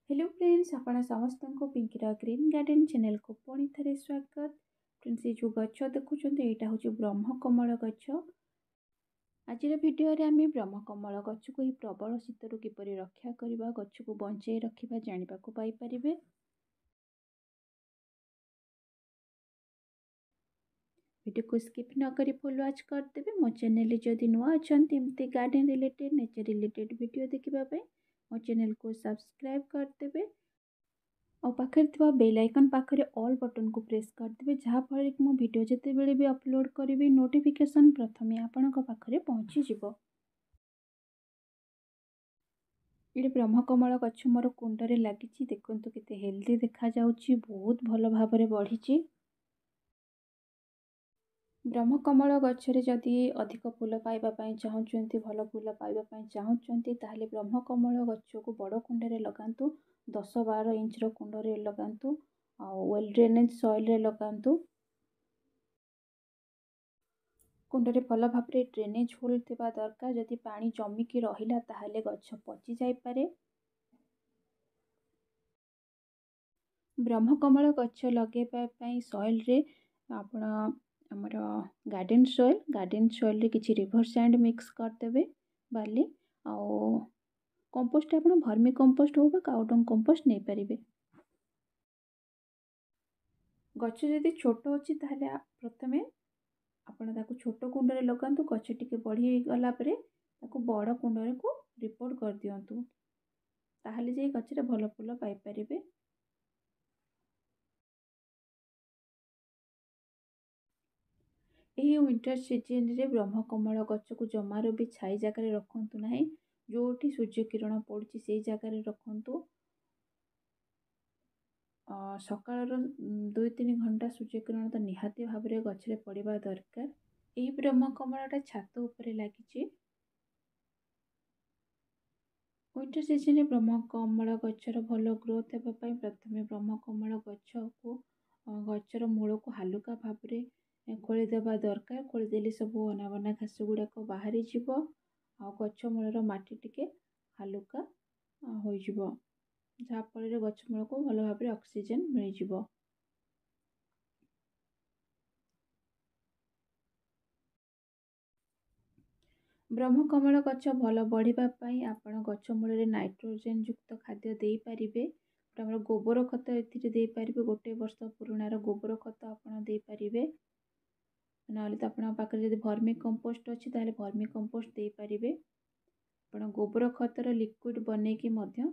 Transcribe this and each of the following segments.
Hello friends, आपण समस्तଙ୍କୁ पिंकीर green garden channel को पुणी थे स्वागत। फ्रेंड्स, ये जो गच देखुं यहाँ हूँ ब्रह्मकमल गच। आज भिडियो आम ब्रह्मकमल गच को प्रबल शीतर किपर रक्षा करवा, गच को बचाई रखा जानवा पाइपर। वीडियो को स्किप न करी फुल वॉच करदे। मो चैनल जदि नुआ अच्छा एमती garden related nature related video देखापी मो चैनल को सब्सक्राइब करदे और पाखे बेल आइकन पाखे ऑल बटन को प्रेस करदे, जहाँफल कि मो वीडियो जितेबले भी अपलोड करी नोटिफिकेशन प्रथमे आपण पाखे पहुँची जिवो। ये ब्रह्मकमल गछ मोर कुंडरे लगी, देखते केते हेल्दी देखा जाउची, बहुत भल भाव बढ़ी। ब्रह्मकमल गच्छरे जदि अधिक फूल पाइबापी चाहूँगी, भल फूल पाइबापी चाहूँगी, ताहले ब्रह्मकमल गछ को बड़ कुंडे लगातु, 10-12 इंच कुंडे लगातु, वेल ड्रेनेज सॉइल रे लगातु। कुंडे भल भाव ड्रेनेज होल थिबा दरकार, जदि पानी जमिकी रहिला ताहले गछ पची जाई पारे। ब्रह्मकमल गछ लगेबापी सॉइल रे आपण आमर गार्डन सॉइल रे किछि रिवर सैंड मिक्स करदेवे, बाली आउ कंपोस्ट आप भर्मी कंपोस्ट हो काउडंग कंपोस्ट नहीं पारे। गछ जदि छोट अच्छी ताहले प्रथमे आपण ताकू छोट कुंडे लगातु, गछ टिके बढ़ी गला परे ताकू बड़ कुंडे को रिपोर्ट कर दियंतु, ताहले जे गछरे भल फूल पाई परिबे। यही विंटर सीजन रे ब्रह्मकमल गछ को जमार भी छाई जगह रखु ना, जोठी सूर्य किरण पड़ुछि से जगह रखु। सकाळ 2-3 घंटा सूर्य किरण तो निहाती भाव में गछरे पड़वा दरकार। यही ब्रह्मकमलटा छात उपरे लगी। विंटर सीजन ब्रह्मकमल गचर भल ग्रोथ होगापी प्रथम ब्रह्मकमल गच को गचर मूल को हालुका भाव में खोलीदेवा दरकार। खोलीदेले सब अनाबना घास गुड़ाक बाहरी जीव, आ गच मूलर माटी टिके हालुका हो जहाँफल गच मूल को भल भाव में ऑक्सीजन मिल जिवो। ब्रह्मकमल गच भल बढ़ापी आपण गच मूल नाइट्रोजेन युक्त खाद्य दे पारिबे। आम गोबर खत ए पारे, गोटे वर्ष पुराणार गोबर खत आपड़ दे पारिबे, ना तो आपण पाखे जब भर्मी कंपोस्ट अच्छी ताहले भर्मी कंपोस्ट दे पारिबे। आपण गोबर खतर लिक्विड बनैकी मध्य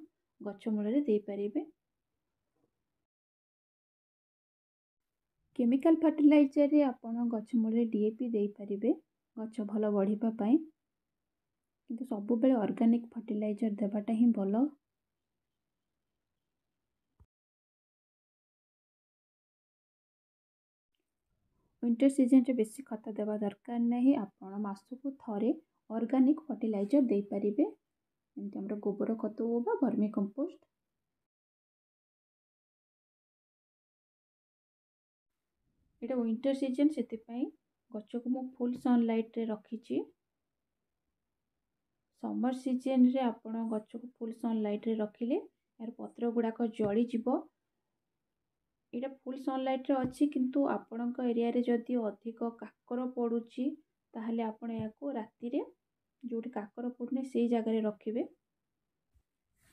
गच मूल दे पारिबे। केमिकल फर्टिलाइजर रे आपण गच मूल डीएपी दे पारिबे गच भल बढ़ापी, किंतु सब बेले ऑर्गेनिक फर्टिलाइजर देवाटा ही भल। विंटर सीजन रे बेसी खत देवा दरकार नहीं, आपण मासकु थरे ऑर्गेनिक फर्टिलाइजर दे पारिबे, एमती हमर गोबर खत हो बा वर्मी कंपोस्ट। एटा विंटर सीजन से गच को मु फुल सनलाइट रे रखी। समर सीजन रे आपण गच को फुल सनलाइट रे रखिले यार पत्र गुड़ाक जली जीव। यहाँ फुल सनलाइट रे अच्छी, किंतु आपण एरिया रे जदि अधिक काकर पड़ुची ताहले आपण याको राति रे जोटी काकर पड़ुनी से जगह रखिबे।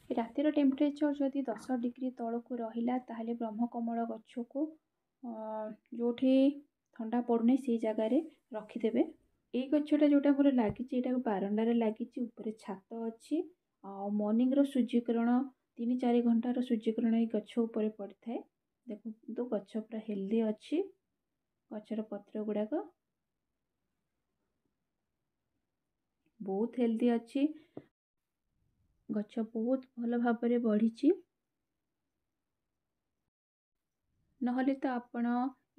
रातिर टेम्परेचर जदि 10 डिग्री तलू रहिला ताहले ब्रह्मकमल गछ को जोठी ठंडा पड़ुनी से जगह रखिदेवे। ये गछटा जोटा मोर लगी बारंडार लगी, ऊपर छात अच्छी, मॉर्निंग रो सूर्यकिरण 3-4 घंटार सूर्यकिरण ये गछ ऊपर पड़ थाए। देखो तो गछ पूरा हेल्दी अच्छी, गचर पत्र गुड़ाक बहुत हेल्दी अच्छी, गछ बहुत भल भाव में बढ़ी। नहले तो आपण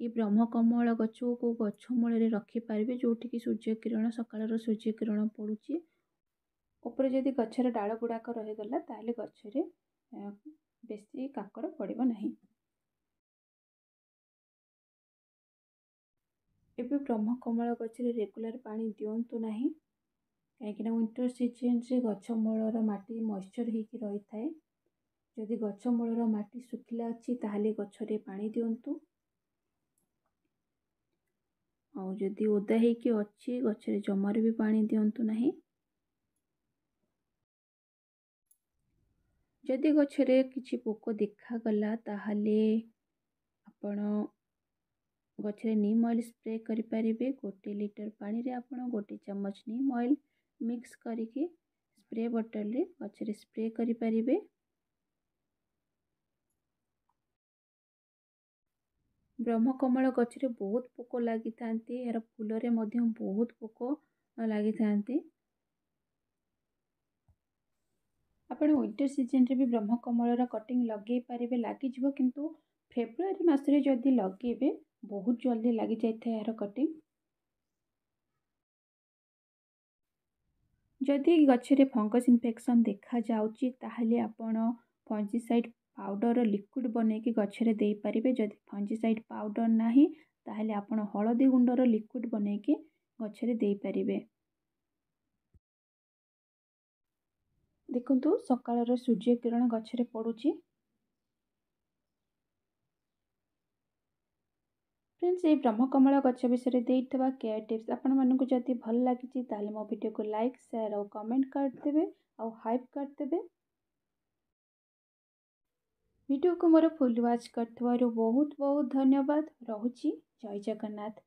ये ब्रह्मकमल गछ को गछ मूल रखिपारे, जोटि कि सूर्य किरण सकाळ सूर्य किरण पड़ुची ऊपर जदि गछर डाल गुड़ाक रहीगला ताहले गछरे बेसी काकर पड़िबो नहीं। एबे ब्रह्मकमल गछरे रेगुलर पानी दियंतु नहीं, कहीं विंटर सीजन रे गछ मूलर माटी मॉइस्चर होकी रही थाए। ଯଦି ଗଛ ମୂଳର ମାଟି ଶୁଖିଲା ଅଛି ତାହେଲେ ଗଛରେ ପାଣି ଦିଅନ୍ତୁ। ଆଉ ଯଦି ଓଦା ହେଇକି ଅଛି ଗଛରେ ଜମାରୁ ବି ପାଣି ଦିଅନ୍ତୁ ନାହିଁ। ଯଦି ଗଛରେ କିଛି ପୋକ ଦେଖାଗଲା ତାହେଲେ ଆପଣ ଗଛରେ ନିମ୍ ଅଏଲ୍ ସ୍ପ୍ରେ କରିପାରିବେ। 1 ଲିଟର ପାଣିରେ ଆପଣ 1 ଚାମଚ ନିମ୍ ଅଏଲ୍ ମିକ୍ସ କରିକି ସ୍ପ୍ରେ ବୋଟଲରେ ଗଛରେ ସ୍ପ୍ରେ କରିପାରିବେ। ବ୍ରହ୍ମକମଳ ଗଛରେ ବହୁତ ପୋକ ଲାଗିଥାନ୍ତି, ଏହାର ଫୁଲରେ ମଧ୍ୟ ବହୁତ ପୋକ ଲାଗିଥାନ୍ତି। ଆପଣ ୱିଣ୍ଟର ସିଜନରେ ବି ବ୍ରହ୍ମକମଳର କଟିଂ ଲଗେଇ ପାରିବେ, ଲାଗିଯିବ, କିନ୍ତୁ ଫେବୃଆରୀ ମାସରେ ଯଦି ଲଗେଇବେ ବହୁତ ଜଲ୍ଦି ଲାଗିଯାଇଥାଏ ଏହାର କଟିଂ। ଯଦି ଗଛରେ ଫଙ୍ଗସ୍ ଇନଫେକ୍ସନ୍ ଦେଖାଯାଉଛି ତାହେଲେ ଆପଣ ଫଞ୍ଜିସାଇଡ୍ ପାଉଡ଼ର ଲିକ୍ୱିଡ଼ ବନେଇକି ଗଛରେ ଦେଇପାରିବେ। ଯଦି ଫଞ୍ଜିସାଇଡ୍ ପାଉଡ଼ର ନାହିଁ ତାହେଲେ ଆପଣ ହଳଦୀ ଗୁଣ୍ଡର ଲିକ୍ୱିଡ଼ ବନେଇକି ଗଛରେ ଦେଇପାରିବେ। ଦେଖନ୍ତୁ ସକାଳର ସୂର୍ଯ୍ୟ କିରଣ ଗଛରେ ପଡ଼ୁଛି। ଫ୍ରେଣ୍ଡସ୍, এই ବ୍ରହ୍ମକମଳ ଗଛ ବିଷୟରେ ଦେଇଥିବା କେୟାର ଟିପ୍ସ ଆପଣମାନଙ୍କୁ ଯଦି ଭଲ ଲାଗିଛି ତାହେଲେ ମୋ ଭିଡ଼ିଓକୁ ଲାଇକ୍, ସେୟାର ଆଉ କମେଣ୍ଟ କରିଦେବେ ଆଉ ହାଇପ୍ କରିଦେବେ। ଭିଡ଼ିଓକୁ ମୋର ଫୁଲ୍ ୱାଚ୍ କରିଥିବାରୁ ବହୁତ ବହୁତ ଧନ୍ୟବାଦ। ରହୁଛି। ଜୟ ଜଗନ୍ନାଥ।